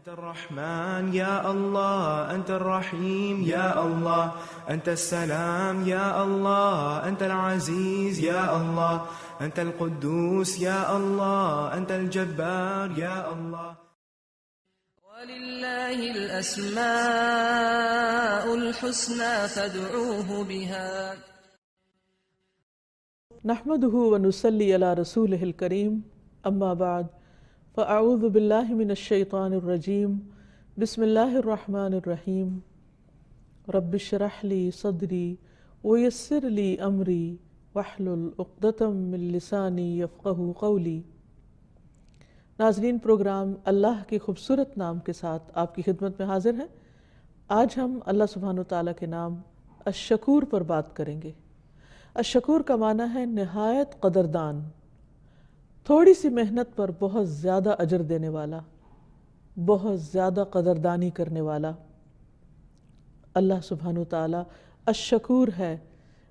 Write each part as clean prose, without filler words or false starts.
أنت الرحمن يا الله، أنت الرحيم يا الله، أنت السلام يا الله، أنت العزيز يا الله، أنت القدوس يا الله، أنت الجبار يا الله. ولله الأسماء الحسنى فادعوه بها. نحمده ونصلي على رسوله الكريم، أما بعد فأعوذ بالله من الشيطان الرجيم، بسم الله الرحمن الرحيم. رب اشرح لي صدري ويسر لي أمري واحلل عقدة من لساني يفقهوا قولي. ناظرین، پروگرام اللہ کے خوبصورت نام کے ساتھ آپ کی خدمت میں حاضر ہیں۔ آج ہم اللہ سبحانہ وتعالیٰ کے نام الشکور پر بات کریں گے۔ الشکور کا معنی ہے نہایت قدردان، تھوڑی سی محنت پر بہت زیادہ اجر دینے والا، بہت زیادہ قدردانی کرنے والا۔ اللہ سبحانہ وتعالیٰ الشکور ہے۔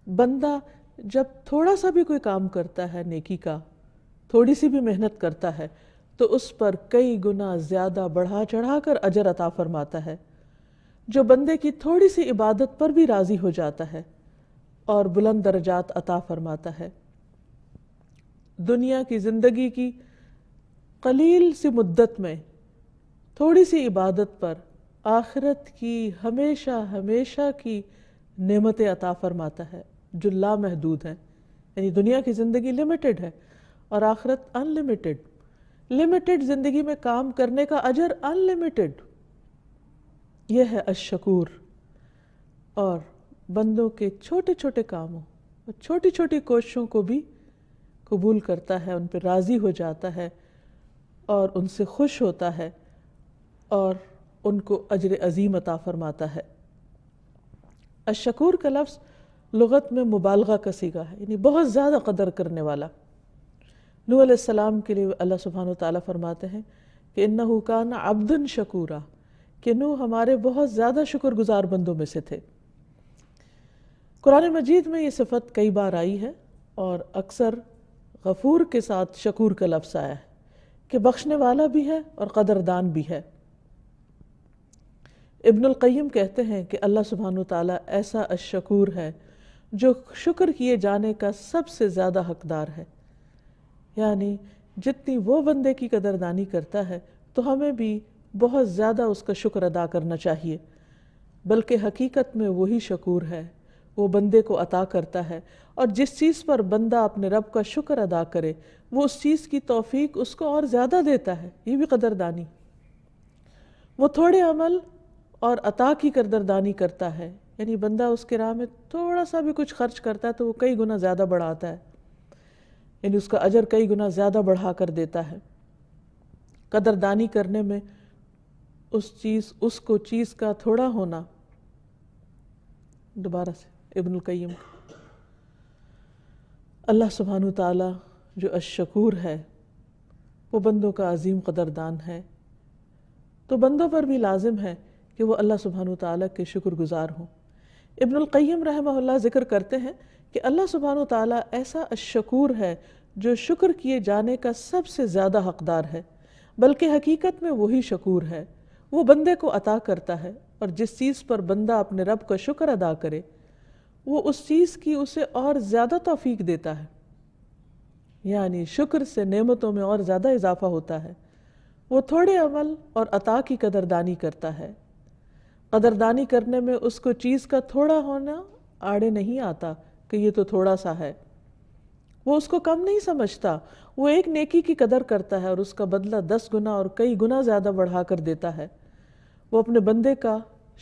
بندہ جب تھوڑا سا بھی کوئی کام کرتا ہے نیکی کا، تھوڑی سی بھی محنت کرتا ہے تو اس پر کئی گنا زیادہ بڑھا چڑھا کر اجر عطا فرماتا ہے۔ جو بندے کی تھوڑی سی عبادت پر بھی راضی ہو جاتا ہے اور بلند درجات عطا فرماتا ہے۔ دنیا کی زندگی کی قلیل سی مدت میں تھوڑی سی عبادت پر آخرت کی ہمیشہ ہمیشہ کی نعمتیں عطا فرماتا ہے جو لامحدود ہیں۔ یعنی دنیا کی زندگی لمیٹڈ ہے اور آخرت ان لمیٹڈ۔ لمیٹڈ زندگی میں کام کرنے کا اجر ان لمیٹڈ۔ یہ ہے الشکور۔ اور بندوں کے چھوٹے چھوٹے کاموں اور چھوٹی چھوٹی کوششوں کو بھی قبول کرتا ہے، ان پہ راضی ہو جاتا ہے اور ان سے خوش ہوتا ہے اور ان کو اجر عظیم عطا فرماتا ہے۔ الشکور کا لفظ لغت میں مبالغہ کا صیغہ ہے، یعنی بہت زیادہ قدر کرنے والا۔ نوح علیہ السلام کے لیے اللہ سبحانہ وتعالیٰ فرماتے ہیں کہ انہ کان عبدا شکورا، کہ نوح ہمارے بہت زیادہ شکر گزار بندوں میں سے تھے۔ قرآن مجید میں یہ صفت کئی بار آئی ہے اور اکثر غفور کے ساتھ شکور کا لفظ آیا ہے کہ بخشنے والا بھی ہے اور قدردان بھی ہے۔ ابن القیم کہتے ہیں کہ اللہ سبحانہ وتعالیٰ ایسا الشکور ہے جو شکر کیے جانے کا سب سے زیادہ حقدار ہے۔ یعنی جتنی وہ بندے کی قدردانی کرتا ہے تو ہمیں بھی بہت زیادہ اس کا شکر ادا کرنا چاہیے، بلکہ حقیقت میں وہی شکور ہے، وہ بندے کو عطا کرتا ہے، اور جس چیز پر بندہ اپنے رب کا شکر ادا کرے وہ اس چیز کی توفیق اس کو اور زیادہ دیتا ہے۔ یہ بھی قدردانی۔ وہ تھوڑے عمل اور عطا کی قدردانی کرتا ہے، یعنی بندہ اس کے راہ میں تھوڑا سا بھی کچھ خرچ کرتا ہے تو وہ کئی گنا زیادہ بڑھاتا ہے، یعنی اس کا اجر کئی گنا زیادہ بڑھا کر دیتا ہے۔ قدردانی کرنے میں اس کو چیز کا تھوڑا ہونا، دوبارہ سے ابن القیم اللہ سبحانہ وتعالیٰ جو الشکور ہے وہ بندوں کا عظیم قدردان ہے، تو بندوں پر بھی لازم ہے کہ وہ اللہ سبحانہ وتعالیٰ کے شکر گزار ہوں۔ ابن القیم رحمہ اللہ ذکر کرتے ہیں کہ اللہ سبحانہ وتعالیٰ ایسا الشکور ہے جو شکر کیے جانے کا سب سے زیادہ حقدار ہے، بلکہ حقیقت میں وہی شکور ہے۔ وہ بندے کو عطا کرتا ہے، اور جس چیز پر بندہ اپنے رب کا شکر ادا کرے وہ اس چیز کی اسے اور زیادہ توفیق دیتا ہے، یعنی شکر سے نعمتوں میں اور زیادہ اضافہ ہوتا ہے۔ وہ تھوڑے عمل اور عطا کی قدردانی کرتا ہے۔ قدردانی کرنے میں اس کو چیز کا تھوڑا ہونا آڑے نہیں آتا کہ یہ تو تھوڑا سا ہے، وہ اس کو کم نہیں سمجھتا، وہ ایک نیکی کی قدر کرتا ہے اور اس کا بدلہ 10 گنا اور کئی گنا زیادہ بڑھا کر دیتا ہے۔ وہ اپنے بندے کا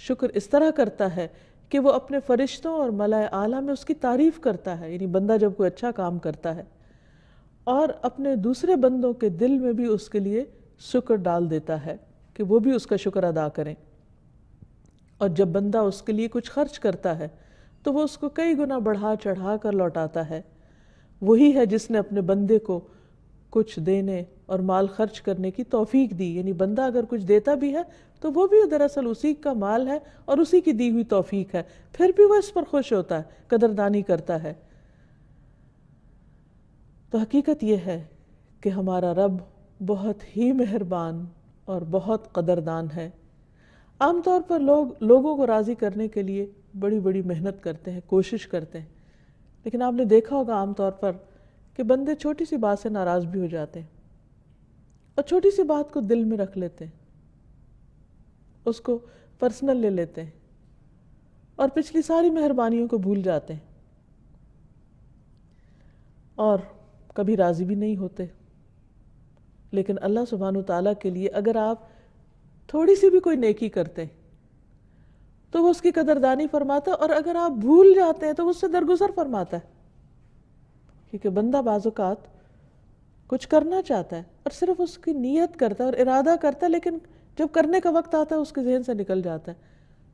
شکر اس طرح کرتا ہے کہ وہ اپنے فرشتوں اور ملائے اعلیٰ میں اس کی تعریف کرتا ہے، یعنی بندہ جب کوئی اچھا کام کرتا ہے، اور اپنے دوسرے بندوں کے دل میں بھی اس کے لیے شکر ڈال دیتا ہے کہ وہ بھی اس کا شکر ادا کریں۔ اور جب بندہ اس کے لیے کچھ خرچ کرتا ہے تو وہ اس کو کئی گنا بڑھا چڑھا کر لوٹاتا ہے۔ وہی ہے جس نے اپنے بندے کو کچھ دینے اور مال خرچ کرنے کی توفیق دی، یعنی بندہ اگر کچھ دیتا بھی ہے تو وہ بھی دراصل اسی کا مال ہے اور اسی کی دی ہوئی توفیق ہے، پھر بھی وہ اس پر خوش ہوتا ہے، قدردانی کرتا ہے۔ تو حقیقت یہ ہے کہ ہمارا رب بہت ہی مہربان اور بہت قدردان ہے۔ عام طور پر لوگوں کو راضی کرنے کے لیے بڑی بڑی محنت کرتے ہیں، کوشش کرتے ہیں، لیکن آپ نے دیکھا ہوگا عام طور پر کہ بندے چھوٹی سی بات سے ناراض بھی ہو جاتے ہیں اور چھوٹی سی بات کو دل میں رکھ لیتے ہیں، اس کو پرسنل لے لیتے ہیں اور پچھلی ساری مہربانیوں کو بھول جاتے ہیں اور کبھی راضی بھی نہیں ہوتے۔ لیکن اللہ سبحانہ وتعالیٰ کے لیے اگر آپ تھوڑی سی بھی کوئی نیکی کرتے ہیں تو وہ اس کی قدردانی فرماتا ہے، اور اگر آپ بھول جاتے ہیں تو وہ اس سے درگزر فرماتا ہے، کیونکہ بندہ بعض اوقات کچھ کرنا چاہتا ہے اور صرف اس کی نیت کرتا ہے اور ارادہ کرتا ہے، لیکن جب کرنے کا وقت آتا ہے اس کے ذہن سے نکل جاتا ہے،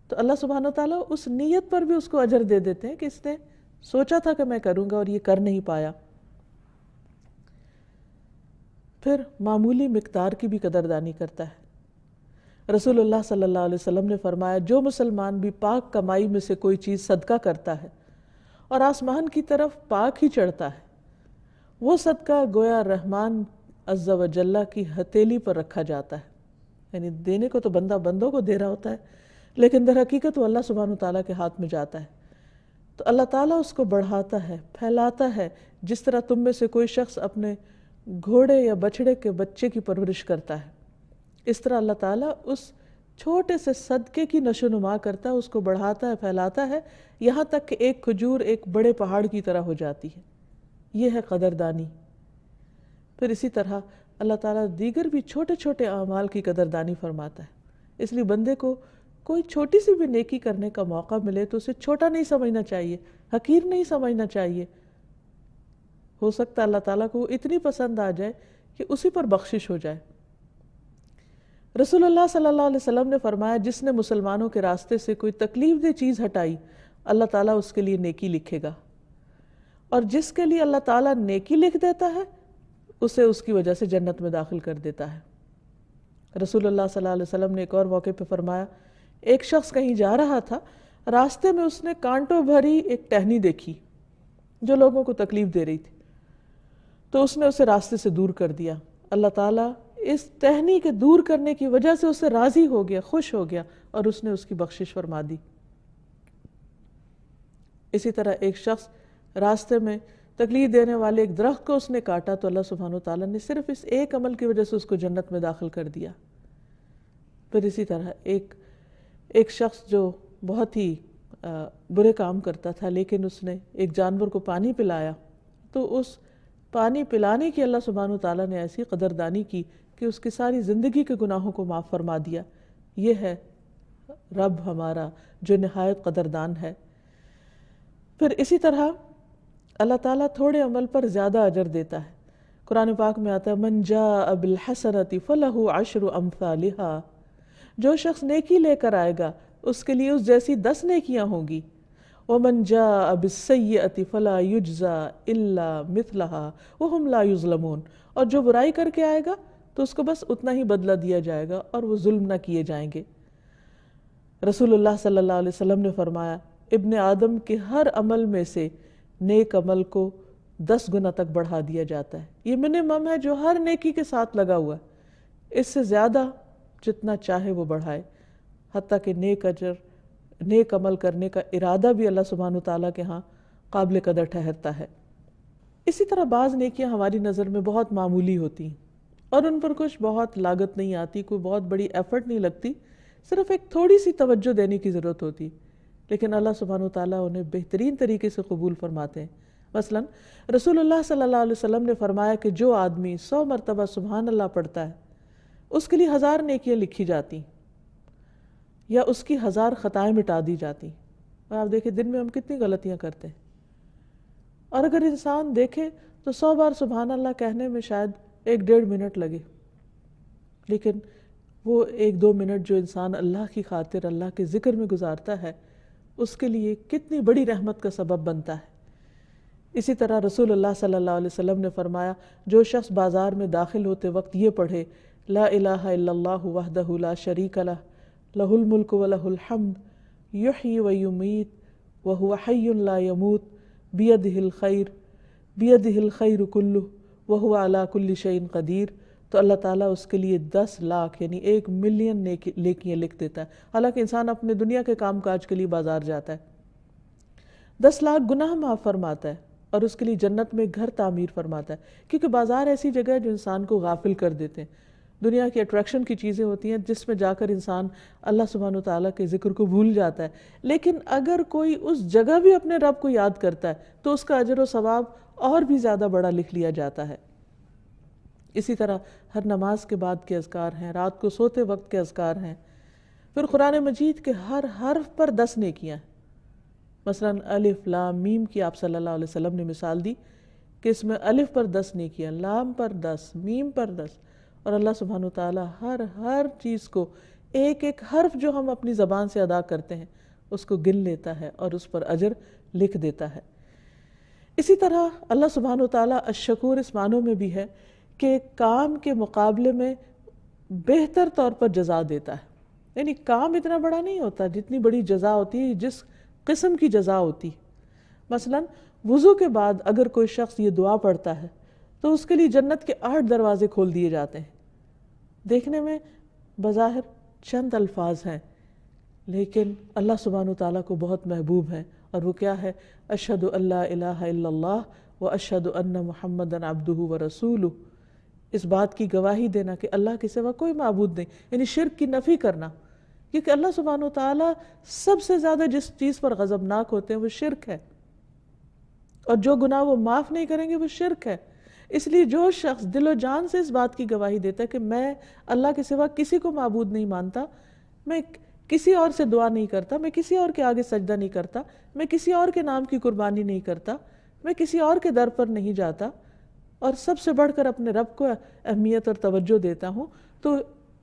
تو اللہ سبحانہ وتعالیٰ اس نیت پر بھی اس کو اجر دے دیتے ہیں کہ اس نے سوچا تھا کہ میں کروں گا اور یہ کر نہیں پایا۔ پھر معمولی مقدار کی بھی قدردانی کرتا ہے۔ رسول اللہ صلی اللہ علیہ وسلم نے فرمایا، جو مسلمان بھی پاک کمائی میں سے کوئی چیز صدقہ کرتا ہے اور آسمان کی طرف پاک ہی چڑھتا ہے، وہ صدقہ گویا رحمان عز و جل کی ہتھیلی پر رکھا جاتا ہے۔ یعنی دینے کو تو بندہ بندوں کو دے رہا ہوتا ہے، لیکن در حقیقت وہ اللہ سبحانہ وتعالیٰ کے ہاتھ میں جاتا ہے، تو اللہ تعالیٰ اس کو بڑھاتا ہے، پھیلاتا ہے۔ جس طرح تم میں سے کوئی شخص اپنے گھوڑے یا بچھڑے کے بچے کی پرورش کرتا ہے، اس طرح اللہ تعالیٰ اس چھوٹے سے صدقے کی نشو نما کرتا ہے، اس کو بڑھاتا ہے، پھیلاتا ہے، یہاں تک کہ ایک کھجور ایک بڑے پہاڑ کی طرح ہو جاتی ہے۔ یہ ہے قدردانی۔ پھر اسی طرح اللہ تعالیٰ دیگر بھی چھوٹے چھوٹے اعمال کی قدردانی فرماتا ہے۔ اس لیے بندے کو کوئی چھوٹی سی بھی نیکی کرنے کا موقع ملے تو اسے چھوٹا نہیں سمجھنا چاہیے، حقیر نہیں سمجھنا چاہیے۔ ہو سکتا ہے اللہ تعالیٰ کو اتنی پسند آ جائے کہ اسی پر بخشش ہو جائے۔ رسول اللہ صلی اللہ علیہ وسلم نے فرمایا، جس نے مسلمانوں کے راستے سے کوئی تکلیف دہ چیز ہٹائی، اللہ تعالیٰ اس کے لیے نیکی لکھے گا، اور جس کے لیے اللہ تعالیٰ نیکی لکھ دیتا ہے اسے اس کی وجہ سے جنت میں داخل کر دیتا ہے۔ رسول اللہ صلی اللہ علیہ وسلم نے ایک اور موقع پہ فرمایا، ایک شخص کہیں جا رہا تھا، راستے میں اس نے کانٹوں بھری ایک ٹہنی دیکھی جو لوگوں کو تکلیف دے رہی تھی، تو اس نے اسے راستے سے دور کر دیا۔ اللہ تعالیٰ اس ٹہنی کے دور کرنے کی وجہ سے اس سے راضی ہو گیا، خوش ہو گیا، اور اس نے اس کی بخشش فرما دی۔ اسی طرح ایک شخص راستے میں تکلیف دینے والے ایک درخت کو اس نے کاٹا تو اللہ سبحانہ وتعالیٰ نے صرف اس ایک عمل کی وجہ سے اس کو جنت میں داخل کر دیا۔ پھر اسی طرح ایک شخص جو بہت ہی برے کام کرتا تھا، لیکن اس نے ایک جانور کو پانی پلایا، تو اس پانی پلانے کی اللہ سبحانہ وتعالیٰ نے ایسی قدردانی کی کہ اس کی ساری زندگی کے گناہوں کو معاف فرما دیا۔ یہ ہے رب ہمارا جو نہایت قدردان ہے۔ پھر اسی طرح اللہ تعالیٰ تھوڑے عمل پر زیادہ اجر دیتا ہے۔ قرآن پاک میں آتا ہے، من جاء بالحسنۃ فلہ عشر امثالھا، جو شخص نیکی لے کر آئے گا اس کے لیے اس جیسی 10 نیکیاں ہوں گی۔ ومن جاء بالسیئۃ فلا یجزى الا مثلھا وہم لا یظلمون، اور جو برائی کر کے آئے گا تو اس کو بس اتنا ہی بدلہ دیا جائے گا اور وہ ظلم نہ کیے جائیں گے۔ رسول اللہ صلی اللہ علیہ وسلم نے فرمایا، ابن آدم کے ہر عمل میں سے نیک عمل کو 10 گنا تک بڑھا دیا جاتا ہے۔ یہ منیمم ہے جو ہر نیکی کے ساتھ لگا ہوا ہے، اس سے زیادہ جتنا چاہے وہ بڑھائے، حتیٰ کہ نیک عمل کرنے کا ارادہ بھی اللہ سبحانہ وتعالیٰ کے ہاں قابل قدر ٹھہرتا ہے۔ اسی طرح بعض نیکیاں ہماری نظر میں بہت معمولی ہوتی ہیں اور ان پر کچھ بہت لاگت نہیں آتی، کوئی بہت بڑی ایفرٹ نہیں لگتی، صرف ایک تھوڑی سی توجہ دینے کی ضرورت ہوتی، لیکن اللہ سبحانہ وتعالیٰ انہیں بہترین طریقے سے قبول فرماتے ہیں۔ مثلا رسول اللہ صلی اللہ علیہ وسلم نے فرمایا کہ جو آدمی 100 مرتبہ سبحان اللہ پڑھتا ہے اس کے لیے 1000 نیکیاں لکھی جاتی یا اس کی 1000 خطائیں مٹا دی جاتی۔ اور آپ دیکھیں دن میں ہم کتنی غلطیاں کرتے ہیں، اور اگر انسان دیکھے تو 100 بار سبحان اللہ کہنے میں شاید 1-1.5 منٹ لگے، لیکن وہ 1-2 منٹ جو انسان اللہ کی خاطر اللہ کے ذکر میں گزارتا ہے اس کے لیے کتنی بڑی رحمت کا سبب بنتا ہے۔ اسی طرح رسول اللہ صلی اللہ علیہ وسلم نے فرمایا، جو شخص بازار میں داخل ہوتے وقت یہ پڑھے، لا الہ الا اللہ وحدہ لا شریک لہ، لہ الملک ولہ الحمد، یحیی ویمیت وہو حی لا یموت، بیدہ الخیر کلہ وہو علی کل شیء قدیر، تو اللہ تعالیٰ اس کے لیے 10 لاکھ یعنی 1 ملین نیکیاں لکھ دیتا ہے، حالانکہ انسان اپنے دنیا کے کام کاج کے لیے بازار جاتا ہے۔ 10 لاکھ گناہ معاف فرماتا ہے اور اس کے لیے جنت میں گھر تعمیر فرماتا ہے، کیونکہ بازار ایسی جگہ ہے جو انسان کو غافل کر دیتے ہیں، دنیا کی اٹریکشن کی چیزیں ہوتی ہیں جس میں جا کر انسان اللہ سبحانہ وتعالیٰ کے ذکر کو بھول جاتا ہے، لیکن اگر کوئی اس جگہ بھی اپنے رب کو یاد کرتا ہے تو اس کا اجر و ثواب اور بھی زیادہ بڑا لکھ لیا جاتا ہے۔ اسی طرح ہر نماز کے بعد کے اذکار ہیں، رات کو سوتے وقت کے اذکار ہیں، پھر قرآن مجید کے ہر حرف پر 10 نیکیاں ہیں۔ مثلاً الف لام میم کی آپ صلی اللہ علیہ وسلم نے مثال دی کہ اس میں الف پر 10 نیکیاں، لام پر 10، میم پر 10، اور اللہ سبحانہ وتعالیٰ ہر چیز کو ایک ایک حرف جو ہم اپنی زبان سے ادا کرتے ہیں اس کو گن لیتا ہے اور اس پر اجر لکھ دیتا ہے۔ اسی طرح اللہ سبحانہ وتعالیٰ الشکور اس معنوں میں بھی ہے کہ کام کے مقابلے میں بہتر طور پر جزا دیتا ہے، یعنی کام اتنا بڑا نہیں ہوتا جتنی بڑی جزا ہوتی ہے جس قسم کی جزا ہوتی۔ مثلا وضو کے بعد اگر کوئی شخص یہ دعا پڑھتا ہے تو اس کے لیے جنت کے 8 دروازے کھول دیے جاتے ہیں۔ دیکھنے میں بظاہر چند الفاظ ہیں لیکن اللہ سبحانہ وتعالیٰ کو بہت محبوب ہیں، اور وہ کیا ہے؟ اشہد ان لا الہ الا اللہ و اشہد ان محمدًا عبدہ و رسولہ، اس بات کی گواہی دینا کہ اللہ کے سوا کوئی معبود نہیں، یعنی شرک کی نفی کرنا، کیونکہ اللہ سبحانہ وتعالیٰ سب سے زیادہ جس چیز پر غضبناک ہوتے ہیں وہ شرک ہے، اور جو گناہ وہ معاف نہیں کریں گے وہ شرک ہے۔ اس لیے جو شخص دل و جان سے اس بات کی گواہی دیتا ہے کہ میں اللہ کے سوا کسی کو معبود نہیں مانتا، میں کسی اور سے دعا نہیں کرتا، میں کسی اور کے آگے سجدہ نہیں کرتا، میں کسی اور کے نام کی قربانی نہیں کرتا، میں کسی اور کے در پر نہیں جاتا، اور سب سے بڑھ کر اپنے رب کو اہمیت اور توجہ دیتا ہوں، تو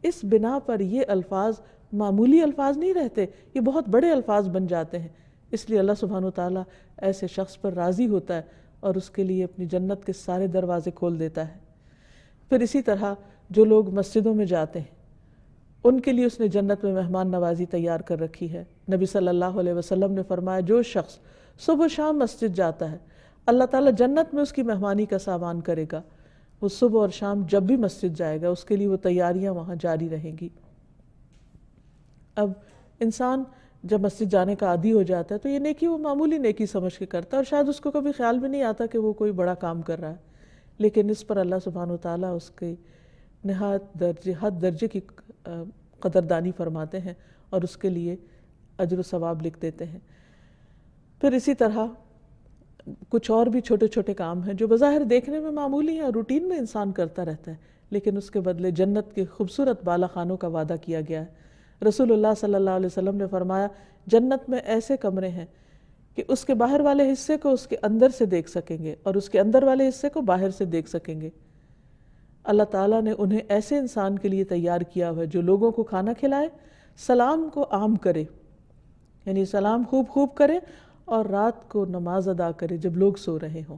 اس بنا پر یہ الفاظ معمولی الفاظ نہیں رہتے، یہ بہت بڑے الفاظ بن جاتے ہیں۔ اس لیے اللہ سبحانہ وتعالیٰ ایسے شخص پر راضی ہوتا ہے اور اس کے لیے اپنی جنت کے سارے دروازے کھول دیتا ہے۔ پھر اسی طرح جو لوگ مسجدوں میں جاتے ہیں ان کے لیے اس نے جنت میں مہمان نوازی تیار کر رکھی ہے۔ نبی صلی اللہ علیہ وسلم نے فرمایا جو شخص صبح و شام مسجد جاتا ہے اللہ تعالیٰ جنت میں اس کی مہمانی کا سامان کرے گا، وہ صبح اور شام جب بھی مسجد جائے گا اس کے لیے وہ تیاریاں وہاں جاری رہیں گی۔ اب انسان جب مسجد جانے کا عادی ہو جاتا ہے تو یہ نیکی وہ معمولی نیکی سمجھ کے کرتا ہے، اور شاید اس کو کبھی خیال بھی نہیں آتا کہ وہ کوئی بڑا کام کر رہا ہے، لیکن اس پر اللہ سبحانہ وتعالیٰ اس کے نہایت حد درجے کی قدردانی فرماتے ہیں اور اس کے لیے اجر و ثواب لکھ دیتے ہیں۔ پھر اسی طرح کچھ اور بھی چھوٹے چھوٹے کام ہیں جو بظاہر دیکھنے میں معمولی ہیں اور روٹین میں انسان کرتا رہتا ہے، لیکن اس کے بدلے جنت کے خوبصورت بالا خانوں کا وعدہ کیا گیا ہے۔ رسول اللہ صلی اللہ علیہ وسلم نے فرمایا جنت میں ایسے کمرے ہیں کہ اس کے باہر والے حصے کو اس کے اندر سے دیکھ سکیں گے اور اس کے اندر والے حصے کو باہر سے دیکھ سکیں گے۔ اللہ تعالیٰ نے انہیں ایسے انسان کے لیے تیار کیا ہوا ہے جو لوگوں کو کھانا کھلائے، سلام کو عام کرے، یعنی سلام خوب کرے، اور رات کو نماز ادا کرے جب لوگ سو رہے ہوں۔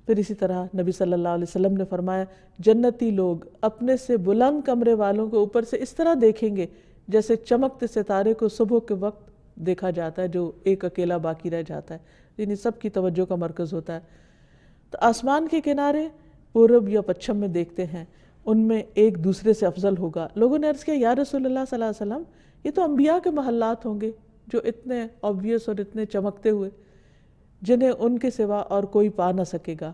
پھر اسی طرح نبی صلی اللہ علیہ وسلم نے فرمایا جنتی لوگ اپنے سے بلند کمرے والوں کو اوپر سے اس طرح دیکھیں گے جیسے چمکتے ستارے کو صبح کے وقت دیکھا جاتا ہے جو ایک اکیلا باقی رہ جاتا ہے، یعنی سب کی توجہ کا مرکز ہوتا ہے۔ تو آسمان کے کنارے پورب یا پچھم میں دیکھتے ہیں، ان میں ایک دوسرے سے افضل ہوگا۔ لوگوں نے عرض کیا یا رسول اللہ صلی اللہ علیہ وسلم یہ تو انبیاء کے محلات ہوں گے جو اتنے آبویس اور اتنے چمکتے ہوئے جنہیں ان کے سوا اور کوئی پا نہ سکے گا۔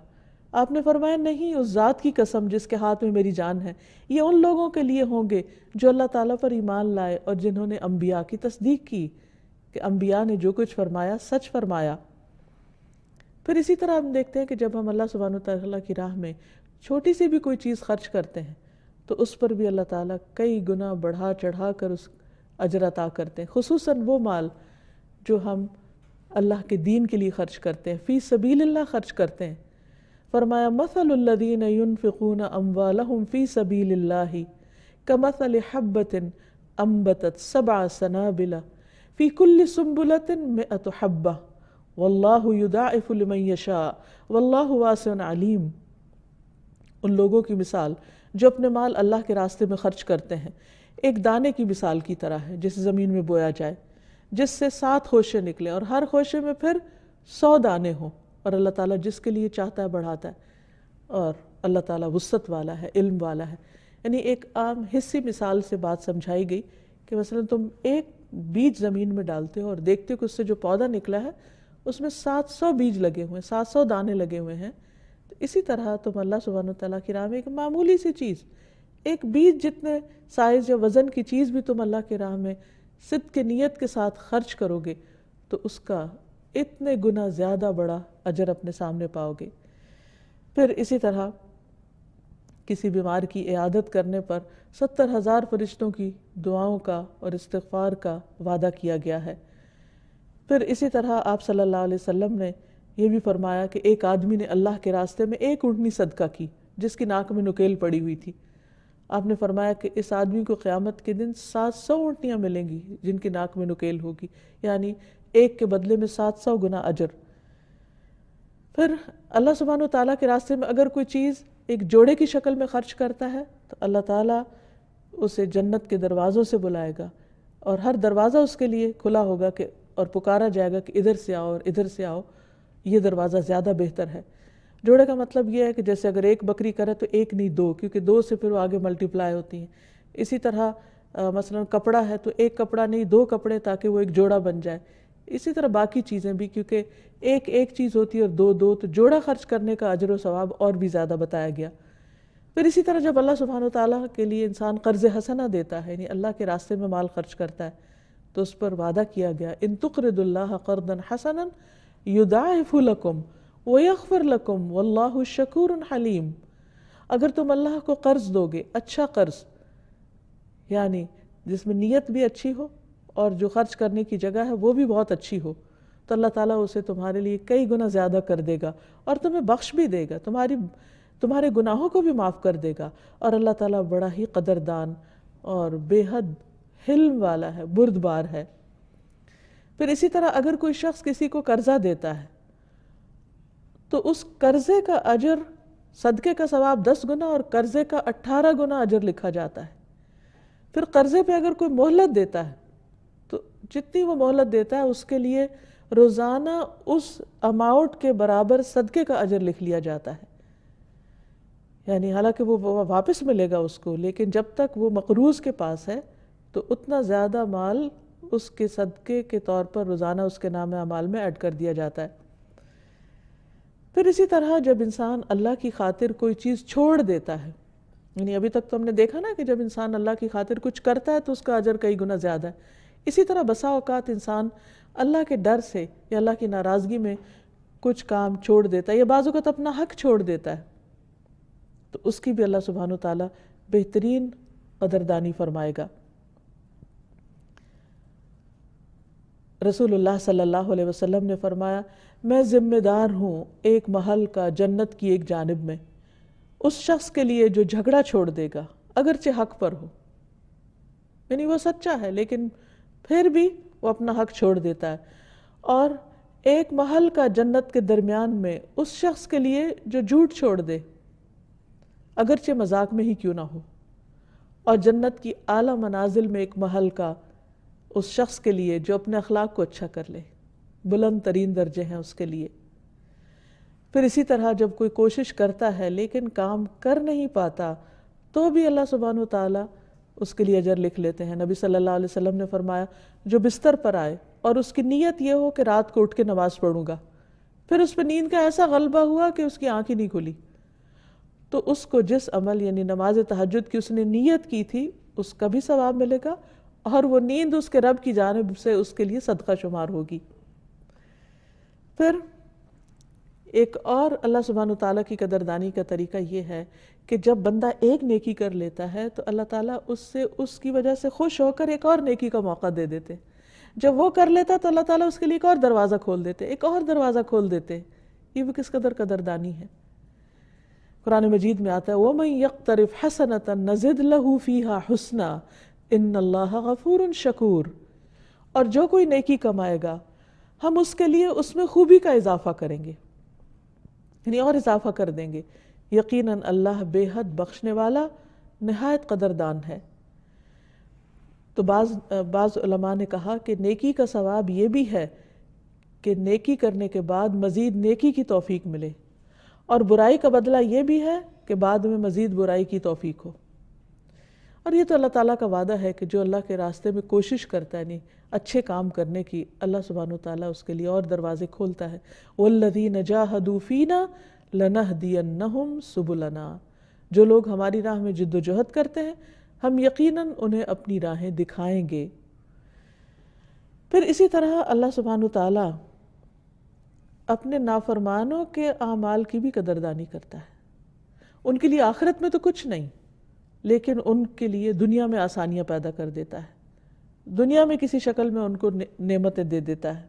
آپ نے فرمایا نہیں، اس ذات کی قسم جس کے ہاتھ میں میری جان ہے، یہ ان لوگوں کے لیے ہوں گے جو اللہ تعالیٰ پر ایمان لائے اور جنہوں نے انبیاء کی تصدیق کی کہ انبیاء نے جو کچھ فرمایا سچ فرمایا۔ پھر اسی طرح ہم دیکھتے ہیں کہ جب ہم اللہ سبحانہ وتعالیٰ کی راہ میں چھوٹی سی بھی کوئی چیز خرچ کرتے ہیں تو اس پر بھی اللہ تعالیٰ کئی گنا بڑھا چڑھا کر اس اجر عطا کرتے ہیں، خصوصاً وہ مال جو ہم اللہ کے دین کے لیے خرچ کرتے ہیں، فی سبیل اللہ خرچ کرتے ہیں۔ فرمایا مثل الذین ينفقون اموالهم فی سبیل اللہ کمثل حبۃ انبتت 7 سنابل فی کل سنبلۃ 100 حبہ واللہ یضاعف لمن یشاء واللہ واسع علیم۔ ان لوگوں کی مثال جو اپنے مال اللہ کے راستے میں خرچ کرتے ہیں ایک دانے کی مثال کی طرح ہے جس زمین میں بویا جائے، جس سے 7 خوشے نکلے اور ہر خوشے میں پھر 100 دانے ہوں، اور اللہ تعالیٰ جس کے لیے چاہتا ہے بڑھاتا ہے۔ اور اللہ تعالیٰ وسعت والا ہے، علم والا ہے. یعنی ایک عام حصی مثال سے بات سمجھائی گئی کہ مثلا تم ایک بیج زمین میں ڈالتے ہو اور دیکھتے ہو کہ اس سے جو پودا نکلا ہے اس میں 700 بیج لگے ہوئے ہیں، 700 دانے لگے ہوئے ہیں. تو اسی طرح تم اللہ سبحانہ وتعالیٰ کی راہ میں ایک معمولی سی چیز، ایک بیج جتنے سائز یا وزن کی چیز بھی تم اللہ کی راہ میں صدق کی نیت کے ساتھ خرچ کرو گے تو اس کا اتنے گنا زیادہ بڑا اجر اپنے سامنے پاؤ گے. پھر اسی طرح کسی بیمار کی عیادت کرنے پر 70,000 فرشتوں کی دعاؤں کا اور استغفار کا وعدہ کیا گیا ہے. پھر اسی طرح آپ صلی اللہ علیہ وسلم نے یہ بھی فرمایا کہ ایک آدمی نے اللہ کے راستے میں ایک اونٹنی صدقہ کی جس کی ناک میں نکیل پڑی ہوئی تھی. آپ نے فرمایا کہ اس آدمی کو قیامت کے دن 700 اونٹنیاں ملیں گی جن کی ناک میں نکیل ہوگی، یعنی ایک کے بدلے میں 700 گنا اجر. پھر اللہ سبحانہ و تعالیٰ کے راستے میں اگر کوئی چیز ایک جوڑے کی شکل میں خرچ کرتا ہے تو اللہ تعالیٰ اسے جنت کے دروازوں سے بلائے گا اور ہر دروازہ اس کے لیے کھلا ہوگا کہ اور پکارا جائے گا کہ ادھر سے آؤ اور ادھر سے آؤ، یہ دروازہ زیادہ بہتر ہے. جوڑے کا مطلب یہ ہے کہ جیسے اگر ایک بکری کرے تو ایک نہیں دو، کیونکہ دو سے پھر وہ آگے ملٹیپلائی ہوتی ہیں. اسی طرح مثلا کپڑا ہے تو ایک کپڑا نہیں 2 کپڑے تاکہ وہ ایک جوڑا بن جائے. اسی طرح باقی چیزیں بھی، کیونکہ ایک چیز ہوتی ہے اور 2 تو جوڑا خرچ کرنے کا اجر و ثواب اور بھی زیادہ بتایا گیا. پھر اسی طرح جب اللہ سبحانہ وتعالیٰ کے لیے انسان قرض حسنہ دیتا ہے، یعنی اللہ کے راستے میں مال خرچ کرتا ہے، تو اس پر وعدہ کیا گیا ان تقرضوا اللہ قرضا حسنا یضاعف لکم ویغفر لکم واللہ شکور حلیم. اگر تم اللہ کو قرض دو گے، اچھا قرض یعنی جس میں نیت بھی اچھی ہو اور جو خرچ کرنے کی جگہ ہے وہ بھی بہت اچھی ہو، تو اللہ تعالیٰ اسے تمہارے لیے کئی گنا زیادہ کر دے گا اور تمہیں بخش بھی دے گا، تمہارے گناہوں کو بھی معاف کر دے گا. اور اللہ تعالیٰ بڑا ہی قدردان اور بے حد حلم والا ہے، بردبار ہے. پھر اسی طرح اگر کوئی شخص کسی کو قرضہ دیتا ہے تو اس قرضے کا اجر، صدقے کا ثواب 10 گنا اور قرضے کا 18 گنا اجر لکھا جاتا ہے. پھر قرضے پہ اگر کوئی مہلت دیتا ہے تو جتنی وہ مہلت دیتا ہے اس کے لیے روزانہ اس اماؤنٹ کے برابر صدقے کا اجر لکھ لیا جاتا ہے. یعنی حالانکہ وہ واپس ملے گا اس کو، لیکن جب تک وہ مقروض کے پاس ہے تو اتنا زیادہ مال اس کے صدقے کے طور پر روزانہ اس کے نام اعمال میں ایڈ کر دیا جاتا ہے. پھر اسی طرح جب انسان اللہ کی خاطر کوئی چیز چھوڑ دیتا ہے، یعنی ابھی تک تو ہم نے دیکھا نا کہ جب انسان اللہ کی خاطر کچھ کرتا ہے تو اس کا اجر کئی گنا زیادہ ہے. اسی طرح بسا اوقات انسان اللہ کے ڈر سے یا اللہ کی ناراضگی میں کچھ کام چھوڑ دیتا ہے یا بعض اوقات اپنا حق چھوڑ دیتا ہے، تو اس کی بھی اللہ سبحانہ و تعالیٰ بہترین قدردانی فرمائے گا. رسول اللہ صلی اللہ علیہ وسلم نے فرمایا میں ذمہ دار ہوں ایک محل کا جنت کی ایک جانب میں اس شخص کے لیے جو جھگڑا چھوڑ دے گا اگرچہ حق پر ہو، یعنی وہ سچا ہے لیکن پھر بھی وہ اپنا حق چھوڑ دیتا ہے، اور ایک محل کا جنت کے درمیان میں اس شخص کے لیے جو جھوٹ چھوڑ دے اگرچہ مذاق میں ہی کیوں نہ ہو، اور جنت کی اعلیٰ منازل میں ایک محل کا اس شخص کے لیے جو اپنے اخلاق کو اچھا کر لے، بلند ترین درجے ہیں اس کے لیے. پھر اسی طرح جب کوئی کوشش کرتا ہے لیکن کام کر نہیں پاتا تو بھی اللہ سبحانہ وتعالیٰ اس کے لیے اجر لکھ لیتے ہیں. نبی صلی اللہ علیہ وسلم نے فرمایا جو بستر پر آئے اور اس کی نیت یہ ہو کہ رات کو اٹھ کے نماز پڑھوں گا، پھر اس پہ نیند کا ایسا غلبہ ہوا کہ اس کی آنکھ ہی نہیں کھلی، تو اس کو جس عمل یعنی نماز تہجد کی اس نے نیت کی تھی اس کا بھی ثواب ملے گا، اور وہ نیند اس کے رب کی جانب سے اس کے لیے صدقہ شمار ہوگی. پھر ایک اور اللہ سبحانہ وتعالیٰ کی قدردانی کا طریقہ یہ ہے کہ جب بندہ ایک نیکی کر لیتا ہے تو اللہ تعالیٰ اس کی وجہ سے خوش ہو کر ایک اور نیکی کا موقع دے دیتے. جب وہ کر لیتا تو اللہ تعالیٰ اس کے لیے ایک اور دروازہ کھول دیتے، ایک اور دروازہ کھول دیتے. یہ بھی کس قدر قدردانی ہے. قرآن مجید میں آتا ہے وَمَن يَقْتَرِفْ حَسَنَةً نَزِدْ لَهُ فِيهَا حُسْنًا إِنَّ اللَّهَ غَفُورٌ شَكُورٌ. اور جو کوئی نیکی کمائے گا ہم اس کے لیے اس میں خوبی کا اضافہ کریں گے، یعنی اور اضافہ کر دیں گے. یقیناً اللہ بے حد بخشنے والا نہایت قدردان ہے. تو بعض علماء نے کہا کہ نیکی کا ثواب یہ بھی ہے کہ نیکی کرنے کے بعد مزید نیکی کی توفیق ملے، اور برائی کا بدلہ یہ بھی ہے کہ بعد میں مزید برائی کی توفیق ہو۔ اور یہ تو اللہ تعالیٰ کا وعدہ ہے کہ جو اللہ کے راستے میں کوشش کرتا ہے نہیں اچھے کام کرنے کی، اللہ سبحانہ وتعالیٰ اس کے لیے اور دروازے کھولتا ہے۔ وَالَّذِينَ جَاهَدُوا فِينَا لَنَهْدِيَنَّهُمْ سُبُلَنَا، جو لوگ ہماری راہ میں جد و جہد کرتے ہیں ہم یقیناً انہیں اپنی راہیں دکھائیں گے۔ پھر اسی طرح اللہ سبحانہ وتعالیٰ اپنے نافرمانوں کے اعمال کی بھی قدردانی کرتا ہے۔ ان کے لیے آخرت میں تو کچھ نہیں، لیکن ان کے لیے دنیا میں آسانیاں پیدا کر دیتا ہے، دنیا میں کسی شکل میں ان کو نعمتیں دے دیتا ہے۔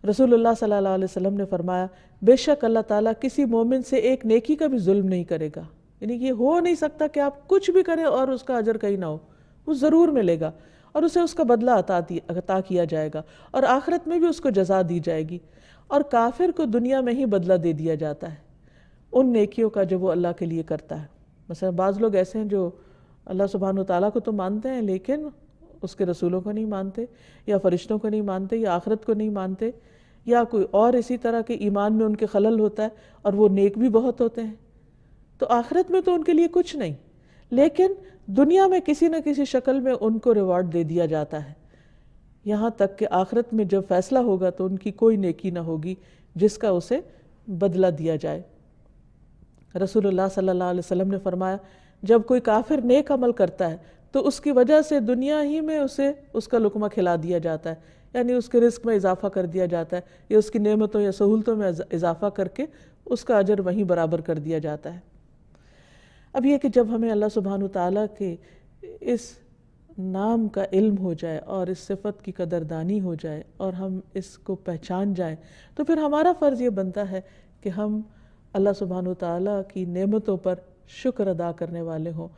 رسول اللہ صلی اللہ علیہ وسلم نے فرمایا بے شک اللہ تعالیٰ کسی مومن سے ایک نیکی کا بھی ظلم نہیں کرے گا، یعنی یہ ہو نہیں سکتا کہ آپ کچھ بھی کریں اور اس کا اجر کہیں نہ ہو، وہ ضرور ملے گا اور اسے اس کا بدلہ عطا کیا جائے گا اور آخرت میں بھی اس کو جزا دی جائے گی، اور کافر کو دنیا میں ہی بدلہ دے دیا جاتا ہے ان نیکیوں کا جو وہ اللہ کے لیے کرتا ہے۔ مثلا بعض لوگ ایسے ہیں جو اللہ سبحانہ وتعالیٰ کو تو مانتے ہیں لیکن اس کے رسولوں کو نہیں مانتے، یا فرشتوں کو نہیں مانتے، یا آخرت کو نہیں مانتے، یا کوئی اور اسی طرح کے ایمان میں ان کے خلل ہوتا ہے، اور وہ نیک بھی بہت ہوتے ہیں، تو آخرت میں تو ان کے لیے کچھ نہیں، لیکن دنیا میں کسی نہ کسی شکل میں ان کو ریوارڈ دے دیا جاتا ہے، یہاں تک کہ آخرت میں جب فیصلہ ہوگا تو ان کی کوئی نیکی نہ ہوگی جس کا اسے بدلہ دیا جائے۔ رسول اللہ صلی اللہ علیہ وسلم نے فرمایا جب کوئی کافر نیک عمل کرتا ہے تو اس کی وجہ سے دنیا ہی میں اسے اس کا لقمہ کھلا دیا جاتا ہے، یعنی اس کے رزق میں اضافہ کر دیا جاتا ہے، یا اس کی نعمتوں یا سہولتوں میں اضافہ کر کے اس کا اجر وہیں برابر کر دیا جاتا ہے۔ اب یہ کہ جب ہمیں اللہ سبحانہ وتعالیٰ کے اس نام کا علم ہو جائے اور اس صفت کی قدردانی ہو جائے اور ہم اس کو پہچان جائیں، تو پھر ہمارا فرض یہ بنتا ہے کہ ہم اللہ سبحانہ وتعالیٰ کی نعمتوں پر شکر ادا کرنے والے ہوں،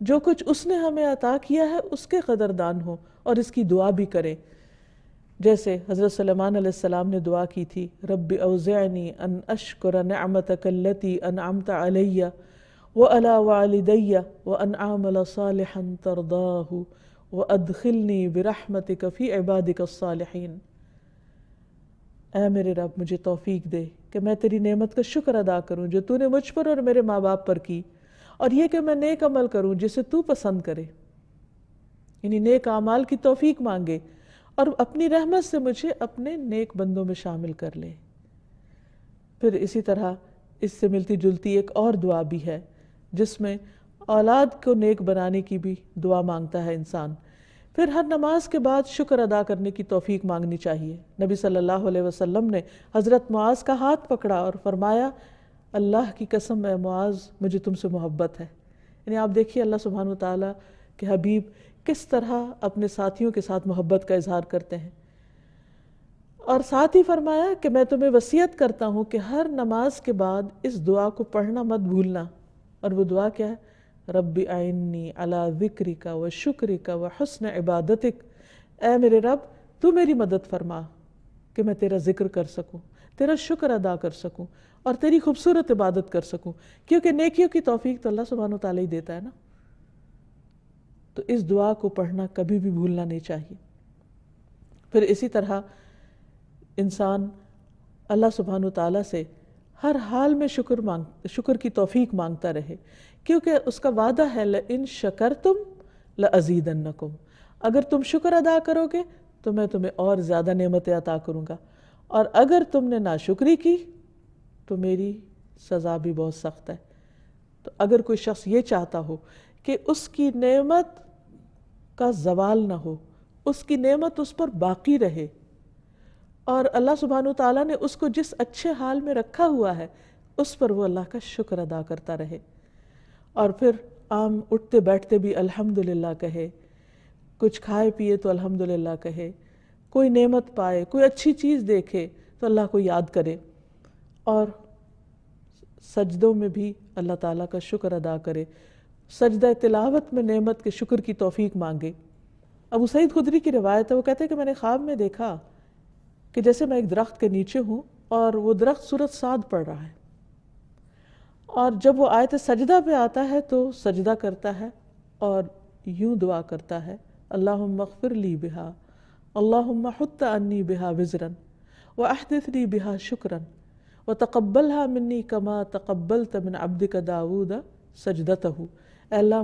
جو کچھ اس نے ہمیں عطا کیا ہے اس کے قدردان ہوں اور اس کی دعا بھی کریں۔ جیسے حضرت سلیمان علیہ السلام نے دعا کی تھی رب اوزعنی ان اشکر نعمتک التی انعمت علی وعلی والدی وان اعمل صالحا ترضاہ وادخلنی برحمتک فی عبادک الصالحین۔ اے میرے رب مجھے توفیق دے کہ میں تیری نعمت کا شکر ادا کروں جو تو نے مجھ پر اور میرے ماں باپ پر کی، اور یہ کہ میں نیک عمل کروں جسے تو پسند کرے، یعنی نیک اعمال کی توفیق مانگے، اور اپنی رحمت سے مجھے اپنے نیک بندوں میں شامل کر لے۔ پھر اسی طرح اس سے ملتی جلتی ایک اور دعا بھی ہے جس میں اولاد کو نیک بنانے کی بھی دعا مانگتا ہے انسان۔ پھر ہر نماز کے بعد شکر ادا کرنے کی توفیق مانگنی چاہیے۔ نبی صلی اللہ علیہ وسلم نے حضرت معاذ کا ہاتھ پکڑا اور فرمایا اللہ کی قسم اے معاذ مجھے تم سے محبت ہے، یعنی آپ دیکھیے اللہ سبحانہ وتعالیٰ کے حبیب کس طرح اپنے ساتھیوں کے ساتھ محبت کا اظہار کرتے ہیں، اور ساتھ ہی فرمایا کہ میں تمہیں وصیت کرتا ہوں کہ ہر نماز کے بعد اس دعا کو پڑھنا مت بھولنا۔ اور وہ دعا کیا ہے؟ رب اعنی علی ذکرک و شکرک و حسن عبادتک، اے میرے رب تو میری مدد فرما کہ میں تیرا ذکر کر سکوں، تیرا شکر ادا کر سکوں اور تیری خوبصورت عبادت کر سکوں، کیونکہ نیکیوں کی توفیق تو اللہ سبحانہ وتعالیٰ ہی دیتا ہے نا۔ تو اس دعا کو پڑھنا کبھی بھی بھولنا نہیں چاہیے۔ پھر اسی طرح انسان اللہ سبحانہ وتعالیٰ سے ہر حال میں شکر کی توفیق مانگتا رہے، کیونکہ اس کا وعدہ ہے لَإِن شَكَرْتُمْ لَأَزِيدَنَّكُمْ، اگر تم شکر ادا کرو گے تو میں تمہیں اور زیادہ نعمتیں عطا کروں گا، اور اگر تم نے ناشکری کی تو میری سزا بھی بہت سخت ہے۔ تو اگر کوئی شخص یہ چاہتا ہو کہ اس کی نعمت کا زوال نہ ہو، اس کی نعمت اس پر باقی رہے، اور اللہ سبحانہ وتعالیٰ نے اس کو جس اچھے حال میں رکھا ہوا ہے اس پر وہ اللہ کا شکر ادا کرتا رہے، اور پھر عام اٹھتے بیٹھتے بھی الحمدللہ کہے، کچھ کھائے پیے تو الحمدللہ کہے، کوئی نعمت پائے، کوئی اچھی چیز دیکھے تو اللہ کو یاد کرے، اور سجدوں میں بھی اللہ تعالیٰ کا شکر ادا کرے، سجدہ تلاوت میں نعمت کے شکر کی توفیق مانگے۔ ابو سعید خدری کی روایت ہے، وہ کہتے ہیں کہ میں نے خواب میں دیکھا کہ جیسے میں ایک درخت کے نیچے ہوں اور وہ درخت سورۃ صاد پڑھ رہا ہے، اور جب وہ آیت سجدہ پہ آتا ہے تو سجدہ کرتا ہے اور یوں دعا کرتا ہے اللہم اغفر لی بہا، اللہم حط عنی بہا وزرا واحدث لی بہا شکرا وتقبلها منی کما تقبلت من عبدک داود سجدتہ، اے اللہ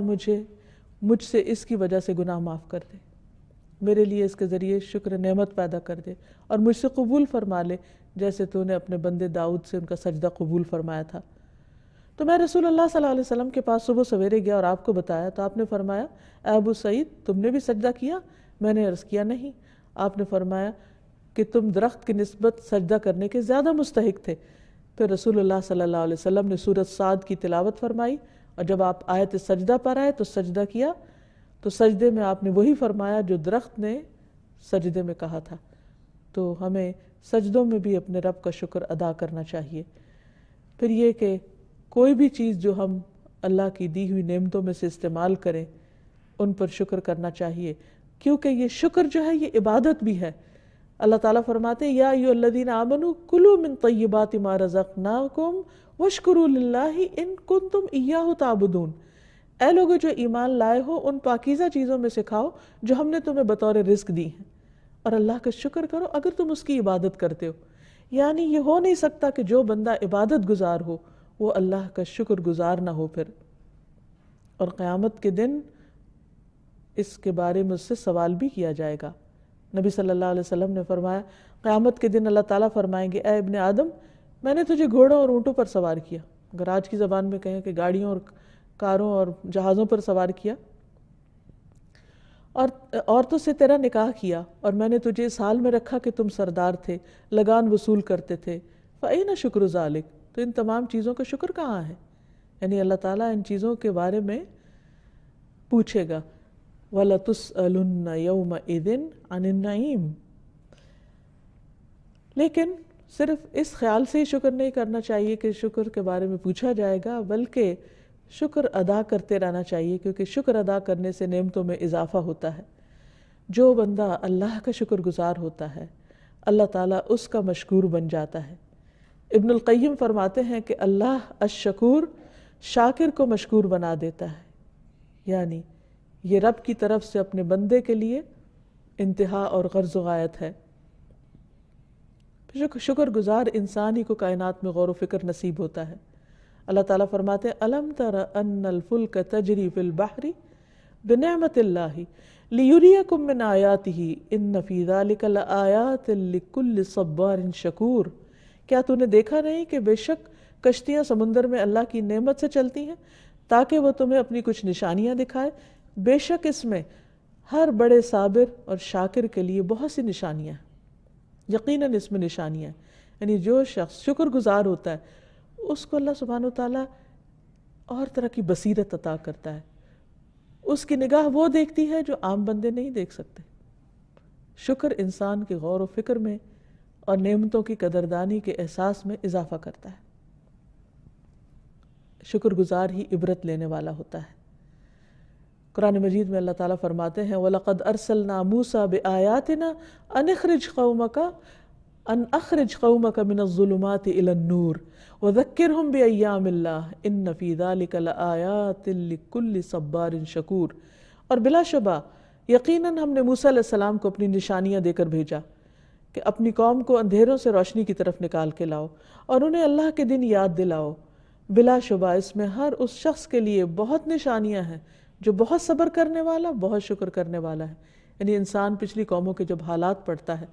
مجھ سے اس کی وجہ سے گناہ معاف کر دے، میرے لیے اس کے ذریعے شکر نعمت پیدا کر دے، اور مجھ سے قبول فرما لے جیسے تو نے اپنے بندے داؤد سے ان کا سجدہ قبول فرمایا تھا۔ تو میں رسول اللہ صلی اللہ علیہ وسلم کے پاس صبح سویرے گیا اور آپ کو بتایا تو آپ نے فرمایا اے ابو سعید تم نے بھی سجدہ کیا؟ میں نے عرض کیا نہیں۔ آپ نے فرمایا کہ تم درخت کی نسبت سجدہ کرنے کے زیادہ مستحق تھے۔ پھر رسول اللہ صلی اللہ علیہ وسلم نے سورۃ صاد کی تلاوت فرمائی، اور جب آپ آیت سجدہ پر آئے تو سجدہ کیا، تو سجدے میں آپ نے وہی فرمایا جو درخت نے سجدے میں کہا تھا۔ تو ہمیں سجدوں میں بھی اپنے رب کا شکر ادا کرنا چاہیے۔ پھر یہ کہ کوئی بھی چیز جو ہم اللہ کی دی ہوئی نعمتوں میں سے استعمال کریں ان پر شکر کرنا چاہیے، کیونکہ یہ شکر جو ہے یہ عبادت بھی ہے۔ اللہ تعالیٰ فرماتے ہیں یا ایھا الذین آمنوا کلوا من طیبات ما رزقناکم واشکروا للہ ان کنتم ایاہ تعبدون، اے لوگو جو ایمان لائے ہو ان پاکیزہ چیزوں میں سے کھاؤ جو ہم نے تمہیں بطور رزق دی ہیں، اور اللہ کا شکر کرو اگر تم اس کی عبادت کرتے ہو۔ یعنی یہ ہو نہیں سکتا کہ جو بندہ عبادت گزار ہو وہ اللہ کا شکر گزار نہ ہو پھر۔ اور قیامت کے دن اس کے بارے میں اس سے سوال بھی کیا جائے گا۔ نبی صلی اللہ علیہ وسلم نے فرمایا قیامت کے دن اللہ تعالیٰ فرمائیں گے اے ابن آدم میں نے تجھے گھوڑوں اور اونٹوں پر سوار کیا، اگر آج کی زبان میں کہیں کہ گاڑیوں اور کاروں اور جہازوں پر سوار کیا، اور عورتوں سے تیرا نکاح کیا، اور میں نے تجھے اس حال میں رکھا کہ تم سردار تھے، لگان وصول کرتے تھے، فَأَيْنَ شُكْرُ ذَلِكَ، تو ان تمام چیزوں کا شکر کہاں ہے؟ یعنی اللہ تعالیٰ ان چیزوں کے بارے میں پوچھے گا وَلَتُسْأَلُنَّ يَوْمَئِذٍ عَنِ النَّعِيمِ۔ لیکن صرف اس خیال سے ہی شکر نہیں کرنا چاہیے کہ شکر کے بارے میں پوچھا جائے گا، بلکہ شکر ادا کرتے رہنا چاہیے، کیونکہ شکر ادا کرنے سے نعمتوں میں اضافہ ہوتا ہے۔ جو بندہ اللہ کا شکر گزار ہوتا ہے اللہ تعالیٰ اس کا مشکور بن جاتا ہے۔ ابن القیم فرماتے ہیں کہ اللہ الشکور شاکر کو مشکور بنا دیتا ہے، یعنی یہ رب کی طرف سے اپنے بندے کے لیے انتہا اور غرض و غایت ہے۔ شکر گزار انسان ہی کو کائنات میں غور و فکر نصیب ہوتا ہے۔ اللہ تعالیٰ فرماتے ہیں الم تر ان الفلک تجری فی البحر بنعمت اللہ لیریکم من آیاتہ ان فی ذلک لآیات لکل صبار شکور، کیا تو نے دیکھا نہیں کہ بے شک کشتیاں سمندر میں اللہ کی نعمت سے چلتی ہیں تاکہ وہ تمہیں اپنی کچھ نشانیاں دکھائے، بے شک اس میں ہر بڑے صابر اور شاکر کے لیے بہت سی نشانیاں ہیں، یقیناً اس میں نشانیاں ہیں۔ یعنی جو شخص شکر گزار ہوتا ہے اس کو اللہ سبحانہ وتعالیٰ اور طرح کی بصیرت عطا کرتا ہے، اس کی نگاہ وہ دیکھتی ہے جو عام بندے نہیں دیکھ سکتے۔ شکر انسان کے غور و فکر میں اور نعمتوں کی قدردانی کے احساس میں اضافہ کرتا ہے۔ شکر گزار ہی عبرت لینے والا ہوتا ہے۔ قرآن مجید میں اللہ تعالیٰ فرماتے ہیں وَلَقَدْ أَرْسَلْنَا مُوسَى بِآيَاتِنَا أَنْ أَخْرِجْ قَوْمَكَ مِنَ الظُّلُمَاتِ إِلَى النُّورِ وَذَكِّرْهُمْ بِأَيَّامِ اللَّهِ إِنَّ فِي ذَلِكَ لَآيَاتٍ لِكُلِّ صَبَّارٍ شَكُورٍ، اور بلا شبہ یقیناً ہم نے موسیٰ علیہ السلام کو اپنی نشانیاں دے کر بھیجا کہ اپنی قوم کو اندھیروں سے روشنی کی طرف نکال کے لاؤ اور انہیں اللہ کے دن یاد دلاؤ، بلا شبہ اس میں ہر اس شخص کے لیے بہت نشانیاں ہیں جو بہت صبر کرنے والا، بہت شکر کرنے والا ہے۔ یعنی انسان پچھلی قوموں کے جب حالات پڑھتا ہے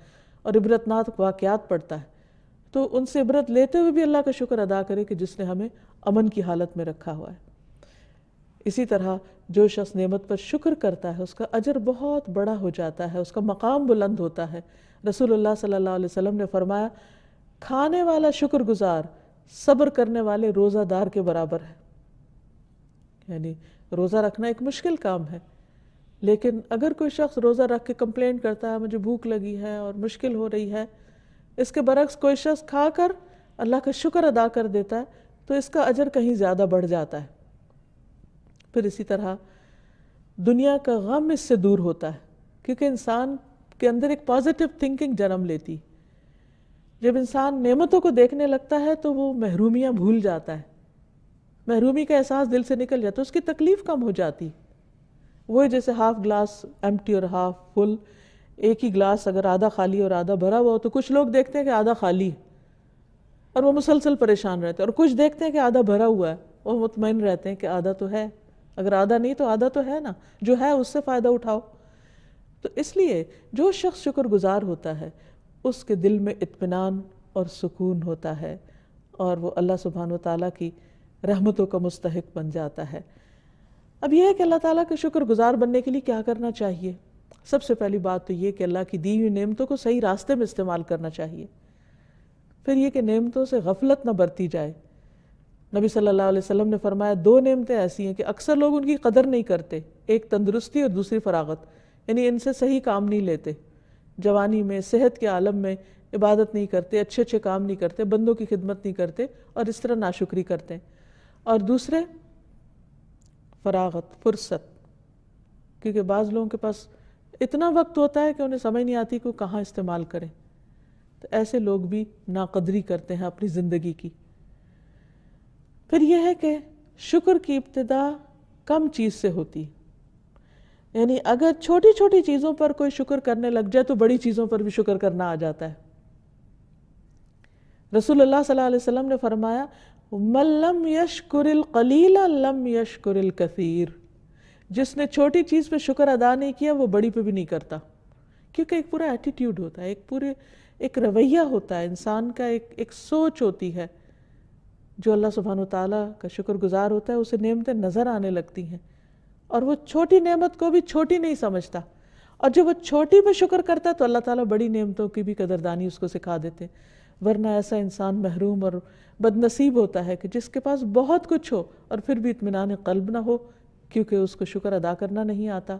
اور عبرتناک واقعات پڑھتا ہے تو ان سے عبرت لیتے ہوئے بھی اللہ کا شکر ادا کرے کہ جس نے ہمیں امن کی حالت میں رکھا ہوا ہے۔ اسی طرح جو شخص نعمت پر شکر کرتا ہے اس کا اجر بہت بڑا ہو جاتا ہے، اس کا مقام بلند ہوتا ہے۔ رسول اللہ صلی اللہ علیہ وسلم نے فرمایا کھانے والا شکر گزار صبر کرنے والے روزہ دار کے برابر ہے۔ یعنی روزہ رکھنا ایک مشکل کام ہے، لیکن اگر کوئی شخص روزہ رکھ کے کمپلین کرتا ہے مجھے بھوک لگی ہے اور مشکل ہو رہی ہے، اس کے برعکس کوئی شخص کھا کر اللہ کا شکر ادا کر دیتا ہے تو اس کا اجر کہیں زیادہ بڑھ جاتا ہے۔ پھر اسی طرح دنیا کا غم اس سے دور ہوتا ہے، کیونکہ انسان کے اندر ایک پازیٹیو تھنکنگ جنم لیتی۔ جب انسان نعمتوں کو دیکھنے لگتا ہے تو وہ محرومیاں بھول جاتا ہے، محرومی کا احساس دل سے نکل جاتا ہے، اس کی تکلیف کم ہو جاتی۔ وہی جیسے ہاف گلاس ایمپٹی اور ہاف فل، ایک ہی گلاس اگر آدھا خالی اور آدھا بھرا ہوا ہو تو کچھ لوگ دیکھتے ہیں کہ آدھا خالی ہے، اور وہ مسلسل پریشان رہتے ہیں، اور کچھ دیکھتے ہیں کہ آدھا بھرا ہوا ہے، وہ مطمئن رہتے ہیں کہ آدھا تو ہے، اگر آدھا نہیں تو آدھا تو ہے نا، جو ہے اس سے فائدہ اٹھاؤ۔ تو اس لیے جو شخص شکر گزار ہوتا ہے اس کے دل میں اطمینان اور سکون ہوتا ہے، اور وہ اللہ سبحانہ و تعالیٰ کی رحمتوں کا مستحق بن جاتا ہے۔ اب یہ ہے کہ اللہ تعالیٰ کے شکر گزار بننے کے لیے کیا کرنا چاہیے؟ سب سے پہلی بات تو یہ کہ اللہ کی دی ہوئی نعمتوں کو صحیح راستے میں استعمال کرنا چاہیے۔ پھر یہ کہ نعمتوں سے غفلت نہ برتی جائے۔ نبی صلی اللہ علیہ وسلم نے فرمایا 2 نعمتیں ایسی ہیں کہ اکثر لوگ ان کی قدر نہیں کرتے، ایک تندرستی اور دوسری فراغت، یعنی ان سے صحیح کام نہیں لیتے، جوانی میں صحت کے عالم میں عبادت نہیں کرتے، اچھے اچھے کام نہیں کرتے، بندوں کی خدمت نہیں کرتے، اور اس طرح ناشکری کرتے ہیں۔ اور دوسرے فراغت، فرصت، کیونکہ بعض لوگوں کے پاس اتنا وقت ہوتا ہے کہ انہیں سمجھ نہیں آتی کہ وہ کہاں استعمال کریں، تو ایسے لوگ بھی ناقدری کرتے ہیں اپنی زندگی کی۔ پھر یہ ہے کہ شکر کی ابتدا کم چیز سے ہوتی، یعنی اگر چھوٹی چھوٹی چیزوں پر کوئی شکر کرنے لگ جائے تو بڑی چیزوں پر بھی شکر کرنا آ جاتا ہے۔ رسول اللہ صلی اللہ علیہ وسلم نے فرمایا من لم یشکر القلیل لم یشکر الکثیر، جس نے چھوٹی چیز پہ شکر ادا نہیں کیا وہ بڑی پہ بھی نہیں کرتا، کیونکہ ایک پورا ایٹیٹیوڈ ہوتا ہے، ایک رویہ ہوتا ہے، انسان کا ایک سوچ ہوتی ہے۔ جو اللہ سبحانہ وتعالیٰ کا شکر گزار ہوتا ہے اسے نعمتیں نظر آنے لگتی ہیں، اور وہ چھوٹی نعمت کو بھی چھوٹی نہیں سمجھتا، اور جب وہ چھوٹی پہ شکر کرتا ہے تو اللہ تعالیٰ بڑی نعمتوں کی بھی قدردانی اس کو سکھا دیتے ہیں۔ ورنہ ایسا انسان محروم اور بد نصیب ہوتا ہے کہ جس کے پاس بہت کچھ ہو اور پھر بھی اطمینان قلب نہ ہو، کیونکہ اس کو شکر ادا کرنا نہیں آتا۔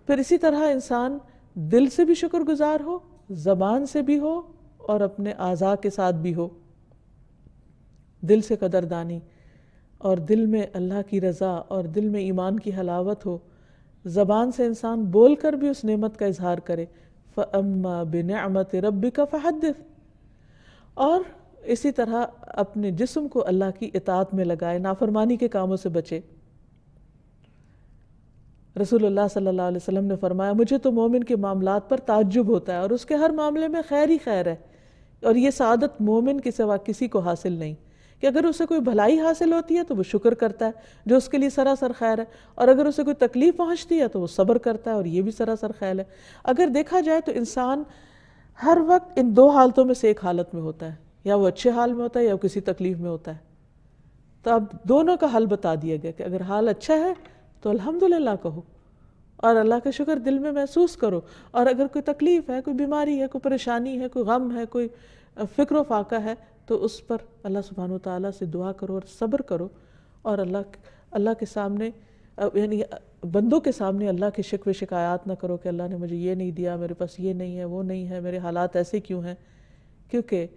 پھر اسی طرح انسان دل سے بھی شکر گزار ہو، زبان سے بھی ہو، اور اپنے اعضاء کے ساتھ بھی ہو۔ دل سے قدردانی، اور دل میں اللہ کی رضا اور دل میں ایمان کی حلاوت ہو، زبان سے انسان بول کر بھی اس نعمت کا اظہار کرے، فَأَمَّا بِنِعْمَةِ رَبِّكَ فَحَدِّثْ، اور اسی طرح اپنے جسم کو اللہ کی اطاعت میں لگائے، نافرمانی کے کاموں سے بچے۔ رسول اللہ صلی اللہ علیہ وسلم نے فرمایا مجھے تو مومن کے معاملات پر تعجب ہوتا ہے، اور اس کے ہر معاملے میں خیر ہی خیر ہے، اور یہ سعادت مومن کے سوا کسی کو حاصل نہیں، کہ اگر اسے کوئی بھلائی حاصل ہوتی ہے تو وہ شکر کرتا ہے جو اس کے لیے سراسر خیر ہے، اور اگر اسے کوئی تکلیف پہنچتی ہے تو وہ صبر کرتا ہے، اور یہ بھی سراسر خیر ہے۔ اگر دیکھا جائے تو انسان ہر وقت ان 2 حالتوں میں سے ایک حالت میں ہوتا ہے، یا وہ اچھے حال میں ہوتا ہے یا وہ کسی تکلیف میں ہوتا ہے۔ تو اب دونوں کا حل بتا دیا گیا کہ اگر حال اچھا ہے تو الحمدللہ کہو، اور اللہ کا شکر دل میں محسوس کرو، اور اگر کوئی تکلیف ہے، کوئی بیماری ہے، کوئی پریشانی ہے، کوئی غم ہے، کوئی فکر و فاقہ ہے، تو اس پر اللہ سبحانہ وتعالیٰ سے دعا کرو اور صبر کرو، اور اللہ کے سامنے، یعنی بندوں کے سامنے اللہ کے شکوے شکایات نہ کرو کہ اللہ نے مجھے یہ نہیں دیا، میرے پاس یہ نہیں ہے، وہ نہیں ہے، میرے حالات ایسے کیوں ہیں، کیونکہ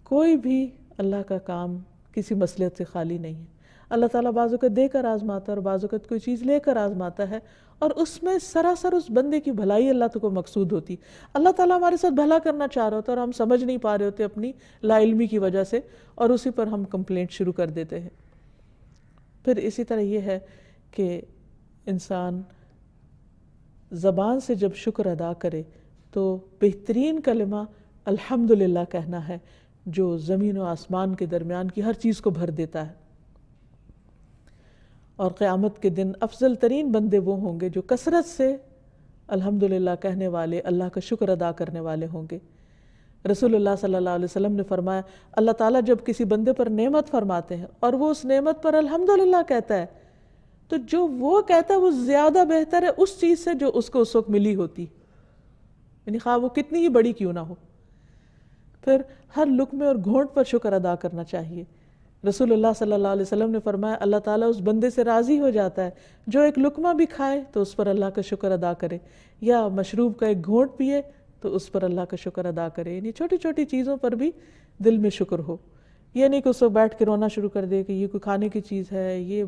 کوئی بھی اللہ کا کام کسی مصلحت سے خالی نہیں ہے۔ اللہ تعالیٰ بعض اوقات دے کر آزماتا ہے، اور بعض اوقات کوئی چیز لے کر آزماتا ہے، اور اس میں سراسر اس بندے کی بھلائی اللہ تو کو مقصود ہوتی۔ اللہ تعالیٰ ہمارے ساتھ بھلا کرنا چاہ رہا ہوتا ہے اور ہم سمجھ نہیں پا رہے ہوتے اپنی لا علمی کی وجہ سے، اور اسی پر ہم کمپلینٹ شروع کر دیتے ہیں۔ پھر اسی طرح یہ ہے کہ انسان زبان سے جب شکر ادا کرے تو بہترین کلمہ الحمدللہ کہنا ہے، جو زمین و آسمان کے درمیان کی ہر چیز کو بھر دیتا ہے۔ اور قیامت کے دن افضل ترین بندے وہ ہوں گے جو کثرت سے الحمدللہ کہنے والے، اللہ کا شکر ادا کرنے والے ہوں گے۔ رسول اللہ صلی اللہ علیہ وسلم نے فرمایا اللہ تعالیٰ جب کسی بندے پر نعمت فرماتے ہیں اور وہ اس نعمت پر الحمدللہ کہتا ہے، تو جو وہ کہتا ہے وہ زیادہ بہتر ہے اس چیز سے جو اس کو اس وقت ملی ہوتی، یعنی خواہ وہ کتنی ہی بڑی کیوں نہ ہو۔ پھر ہر لقمے اور گھونٹ پر شکر ادا کرنا چاہیے۔ رسول اللہ صلی اللہ علیہ وسلم نے فرمایا اللہ تعالیٰ اس بندے سے راضی ہو جاتا ہے جو ایک لقمہ بھی کھائے تو اس پر اللہ کا شکر ادا کرے، یا مشروب کا ایک گھونٹ پیے تو اس پر اللہ کا شکر ادا کرے۔ یعنی چھوٹی چھوٹی چیزوں پر بھی دل میں شکر ہو، یہ نہیں کہ اس وقت بیٹھ کے رونا شروع کر دے کہ یہ کوئی کھانے کی چیز ہے، یہ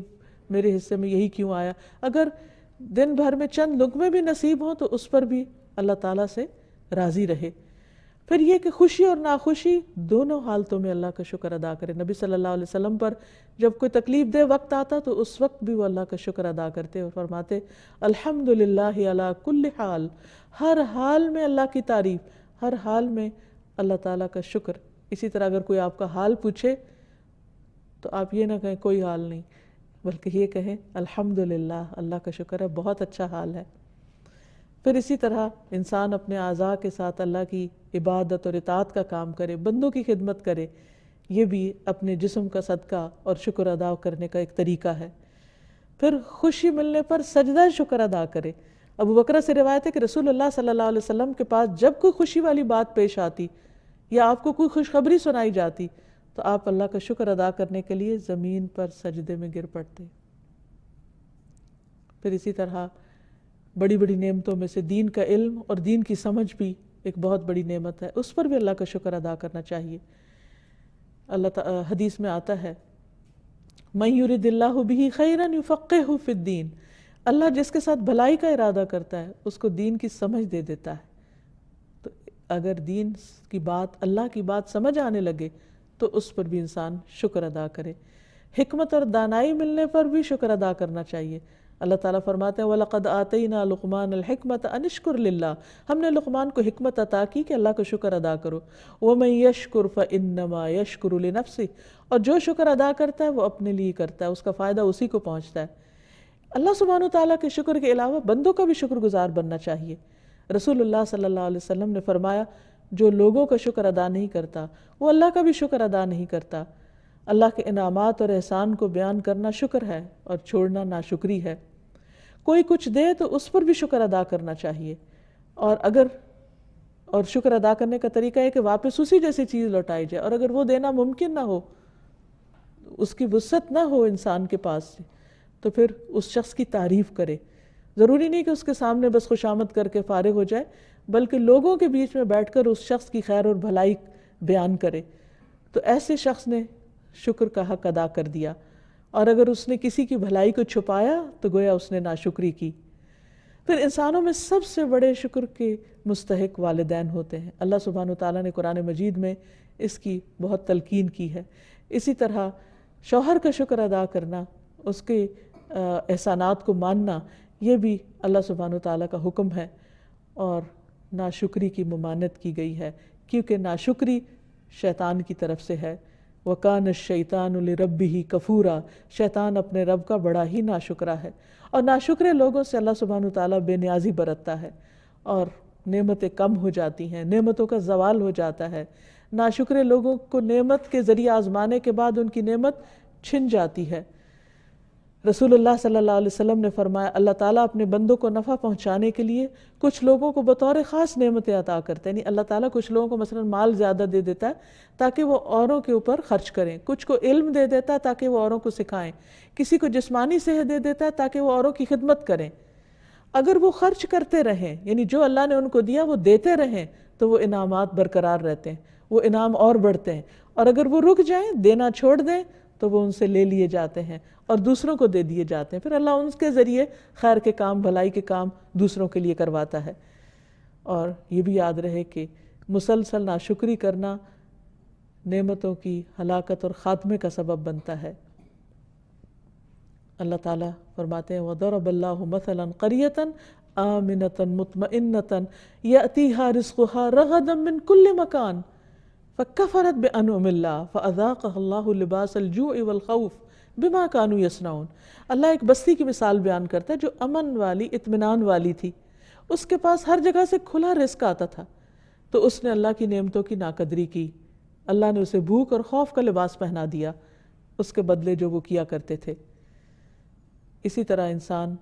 میرے حصے میں یہی کیوں آیا۔ اگر دن بھر میں چند لقمے بھی نصیب ہوں تو اس پر بھی اللہ تعالیٰ سے راضی رہے۔ پھر یہ کہ خوشی اور ناخوشی دونوں حالتوں میں اللہ کا شکر ادا کرے۔ نبی صلی اللہ علیہ وسلم پر جب کوئی تکلیف دہ وقت آتا تو اس وقت بھی وہ اللہ کا شکر ادا کرتے اور فرماتے الحمدللہ علی کل حال، ہر حال میں اللہ کی تعریف، ہر حال میں اللہ تعالیٰ کا شکر اسی طرح اگر کوئی آپ کا حال پوچھے تو آپ یہ نہ کہیں کوئی حال نہیں، بلکہ یہ کہیں الحمدللہ، اللہ کا شکر ہے، بہت اچھا حال ہے۔ پھر اسی طرح انسان اپنے اعضاء کے ساتھ اللہ کی عبادت اور اطاعت کا کام کرے، بندوں کی خدمت کرے، یہ بھی اپنے جسم کا صدقہ اور شکر ادا کرنے کا ایک طریقہ ہے۔ پھر خوشی ملنے پر سجدہ شکر ادا کرے۔ ابو بکرہ سے روایت ہے کہ رسول اللہ صلی اللہ علیہ وسلم کے پاس جب کوئی خوشی والی بات پیش آتی یا آپ کو کوئی خوشخبری سنائی جاتی تو آپ اللہ کا شکر ادا کرنے کے لیے زمین پر سجدے میں گر پڑتے۔ پھر اسی طرح بڑی بڑی نعمتوں میں سے دین کا علم اور دین کی سمجھ بھی ایک بہت بڑی نعمت ہے، اس پر بھی اللہ کا شکر ادا کرنا چاہیے۔ حدیث میں آتا ہے مَن یرد اللہ بہ خیرا یفقہہ فی الدین، اللہ جس کے ساتھ بھلائی کا ارادہ کرتا ہے اس کو دین کی سمجھ دے دیتا ہے۔ تو اگر دین کی بات، اللہ کی بات سمجھ آنے لگے تو اس پر بھی انسان شکر ادا کرے۔ حکمت اور دانائی ملنے پر بھی شکر ادا کرنا چاہیے۔ اللہ تعالیٰ فرماتے ہیں وَلَقَدْ آتَيْنَا لُقْمَانَ الْحِكْمَةَ أَنِ اشْكُرْ لِلَّهِ، ہم نے لقمان کو حکمت عطا کی کہ اللہ کا شکر ادا کرو۔ وَمَن يَشْكُرْ فَإِنَّمَا يَشْكُرُ لِنَفْسِهِ، اور جو شکر ادا کرتا ہے وہ اپنے لیے کرتا ہے، اس کا فائدہ اسی کو پہنچتا ہے۔ اللہ سبحانہ وتعالیٰ کے شکر کے علاوہ بندوں کا بھی شکر گزار بننا چاہیے۔ رسول اللہ صلی اللہ علیہ وسلم نے فرمایا جو لوگوں کا شکر ادا نہیں کرتا وہ اللہ کا بھی شکر ادا نہیں کرتا۔ اللہ کے انعامات اور احسان کو بیان کرنا شکر ہے اور چھوڑنا ناشکری ہے۔ کوئی کچھ دے تو اس پر بھی شکر ادا کرنا چاہیے، اور شکر ادا کرنے کا طریقہ ہے کہ واپس اسی جیسی چیز لوٹائی جائے، اور اگر وہ دینا ممکن نہ ہو، اس کی وسعت نہ ہو انسان کے پاس سے، تو پھر اس شخص کی تعریف کرے۔ ضروری نہیں کہ اس کے سامنے بس خوشامد کر کے فارغ ہو جائے، بلکہ لوگوں کے بیچ میں بیٹھ کر اس شخص کی خیر اور بھلائی بیان کرے، تو ایسے شخص نے شکر کا حق ادا کر دیا۔ اور اگر اس نے کسی کی بھلائی کو چھپایا تو گویا اس نے ناشکری کی۔ پھر انسانوں میں سب سے بڑے شکر کے مستحق والدین ہوتے ہیں۔ اللہ سبحانہ وتعالیٰ نے قرآن مجید میں اس کی بہت تلقین کی ہے۔ اسی طرح شوہر کا شکر ادا کرنا، اس کے احسانات کو ماننا، یہ بھی اللہ سبحانہ وتعالیٰ کا حکم ہے، اور ناشکری کی ممانعت کی گئی ہے، کیونکہ ناشکری شیطان کی طرف سے ہے۔ وَكَانَ الشَّيْطَانُ لِرَبِّهِ كَفُورًا، شیطان اپنے رب کا بڑا ہی ناشکرا ہے، اور ناشکرے لوگوں سے اللہ سبحانہ وتعالیٰ بے نیازی برتتا ہے اور نعمتیں کم ہو جاتی ہیں، نعمتوں کا زوال ہو جاتا ہے۔ ناشکرے لوگوں کو نعمت کے ذریعے آزمانے کے بعد ان کی نعمت چھن جاتی ہے۔ رسول اللہ صلی اللہ علیہ وسلم نے فرمایا اللہ تعالیٰ اپنے بندوں کو نفع پہنچانے کے لیے کچھ لوگوں کو بطور خاص نعمتیں عطا کرتے ہیں، یعنی اللہ تعالیٰ کچھ لوگوں کو مثلا مال زیادہ دے دیتا ہے تاکہ وہ اوروں کے اوپر خرچ کریں، کچھ کو علم دے دیتا ہے تاکہ وہ اوروں کو سکھائیں، کسی کو جسمانی صحت دے دیتا ہے تاکہ وہ اوروں کی خدمت کریں۔ اگر وہ خرچ کرتے رہیں، یعنی جو اللہ نے ان کو دیا وہ دیتے رہیں، تو وہ انعامات برقرار رہتے ہیں، وہ انعام اور بڑھتے ہیں، اور اگر وہ رک جائیں، دینا چھوڑ دیں، تو وہ ان سے لے لیے جاتے ہیں اور دوسروں کو دے دیے جاتے ہیں، پھر اللہ ان کے ذریعے خیر کے کام، بھلائی کے کام دوسروں کے لیے کرواتا ہے۔ اور یہ بھی یاد رہے کہ مسلسل ناشکری کرنا نعمتوں کی ہلاکت اور خاتمے کا سبب بنتا ہے۔ اللہ تعالیٰ فرماتے ہیں وَضَرَبَ اللَّهُ مَثَلًا قَرْيَةً آمِنَةً مُطْمَئِنَّةً يَأْتِيهَا رِزْقُهَا رَغَدًا مِّن كُلِّ مَكَانٍ فَكَفَرَتْ بِأَنْعُمِ اللَّهِ فَأَذَاقَهَا اللَّهُ لِبَاسَ الْجُوعِ وَالْخَوْفِ بِمَا كَانُوا يَصْنَعُونَ۔ اللہ ایک بستی کی مثال بیان کرتا ہے جو امن والی، اطمینان والی تھی، اس کے پاس ہر جگہ سے کھلا رزق آتا تھا، تو اس نے اللہ کی نعمتوں کی ناقدری کی، اللہ نے اسے بھوک اور خوف کا لباس پہنا دیا اس کے بدلے جو وہ کیا کرتے تھے۔ اسی طرح انسان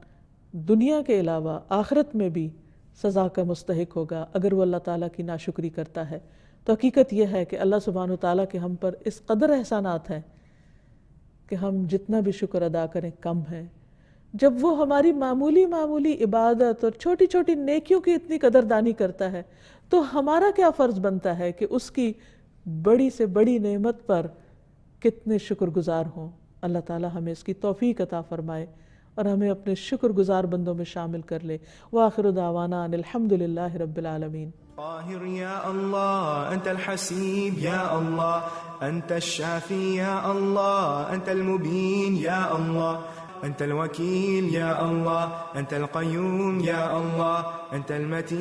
دنیا کے علاوہ آخرت میں بھی سزا کا مستحق ہوگا اگر وہ اللہ تعالیٰ کی ناشکری کرتا ہے۔ تو حقیقت یہ ہے کہ اللہ سبحانہ وتعالیٰ کے ہم پر اس قدر احسانات ہیں کہ ہم جتنا بھی شکر ادا کریں کم ہے۔ جب وہ ہماری معمولی عبادت اور چھوٹی چھوٹی نیکیوں کی اتنی قدردانی کرتا ہے تو ہمارا کیا فرض بنتا ہے کہ اس کی بڑی سے بڑی نعمت پر کتنے شکر گزار ہوں۔ اللہ تعالیٰ ہمیں اس کی توفیق عطا فرمائے اور ہمیں اپنے شکر گزار بندوں میں شامل کر لے۔ وآخر دعوانا ان الحمدللہ رب العالمین۔ قاهر يا الله أنت الحسيب يا الله أنت الشافي يا الله أنت المبين يا الله أنت الوكيل يا الله أنت القيوم يا الله أنت المتين